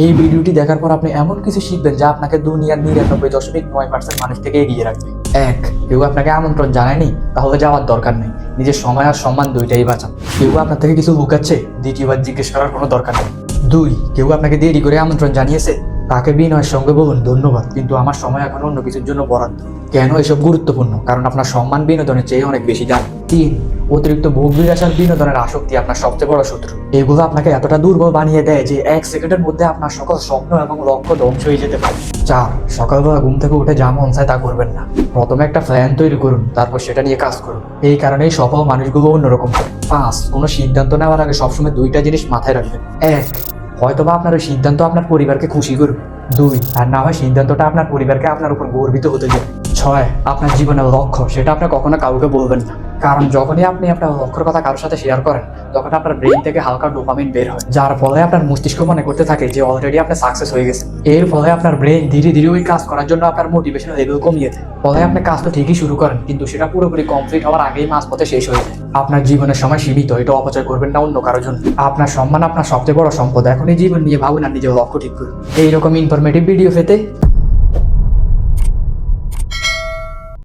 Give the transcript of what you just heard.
এই ভিডিওটি দেখার পর আপনি এমন কিছু শিখবেন যা আপনাকে দুনিয়ার 99.9% মানুষ থেকে এগিয়ে রাখবে। 1. কেউ আপনাকে আমন্ত্রণ জানায়নি, তাহলে যাওয়ার দরকার নেই। নিজের সময় আর সম্মান দুইটাই বাঁচান। কেউ আপনার থেকে কিছু লুকাচ্ছে, দ্বিতীয়বার জিজ্ঞেস করার কোনো দরকার নেই। 2. কেউ আপনাকে দেরি করে আমন্ত্রণ জানিয়েছে, তাকে বিনয়ের সঙ্গে বলুন, ধন্যবাদ, কিন্তু আমার সময় এখন অন্য কিছুর জন্য বরাদ্দ। কেন এসব গুরুত্বপূর্ণ? কারণ আপনার সম্মান বিনোদনের চেয়ে অনেক বেশি দাম। 3. অতিরিক্ত ভোগ বিলাসার বিনোদনের আসক্তি আপনার সবচেয়ে বড় শত্রু। এগুলো আপনাকে এতটা দুর্বল বানিয়ে দেয় যে 1 সেকেন্ডের মধ্যে আপনার সকল স্বপ্ন এবং লক্ষ্য ধ্বংস হয়ে যেতে পারে। 4. সকালবেলা ঘুম থেকে উঠে যা মন চায় তা করবেন না। প্রথমে একটা প্ল্যান তৈরি করুন, তারপর সেটা নিয়ে কাজ করুন। এই কারণেই সফল মানুষগুলো অন্যরকম করে। 5. কোনো সিদ্ধান্ত নেওয়ার আগে সবসময় দুইটা জিনিস মাথায় রাখবেন। 1. হয়তোবা আপনার ওই সিদ্ধান্ত আপনার পরিবারকে খুশি করবে। 2. আর না হয় সিদ্ধান্তটা আপনার পরিবারকে আপনার উপর গর্বিত হতে দেবে। 6. আপনার জীবনের লক্ষ্য সেটা আপনি কখনো কাউকে বলবেন না, কারণ যখনই আপনি আপনার লক্ষ্যের কথা কারোর সাথে শেয়ার করেন, তখন আপনার ব্রেইন থেকে হালকা ডোপামিন বের হয়, যার ফলে আপনার মস্তিষ্ক মনে করতে থাকে যে অলরেডি আপনি সাকসেস হয়ে গেছে। এর ফলে আপনার ব্রেইন ধীরে ধীরে ওই কাজ করার জন্য আপনার মোটিভেশন লেভেল কমিয়ে দেয়। ফলে আপনি কাজ তো ঠিকই শুরু করেন, কিন্তু সেটা পুরোপুরি কমপ্লিট হওয়ার আগেই মাঝপথে শেষ হয়ে যায়। আপনার জীবনের সময় সীমিত, এটা অপচয় করবেন না অন্য কারোর জন্য। আপনার সম্মান আপনার সবচেয়ে বড় সম্পদ। এখন এই জীবন নিয়ে ভাবুন আর নিজের লক্ষ্য ঠিক করুন। এইরকম ইনফরমেটিভ ভিডিও পেতে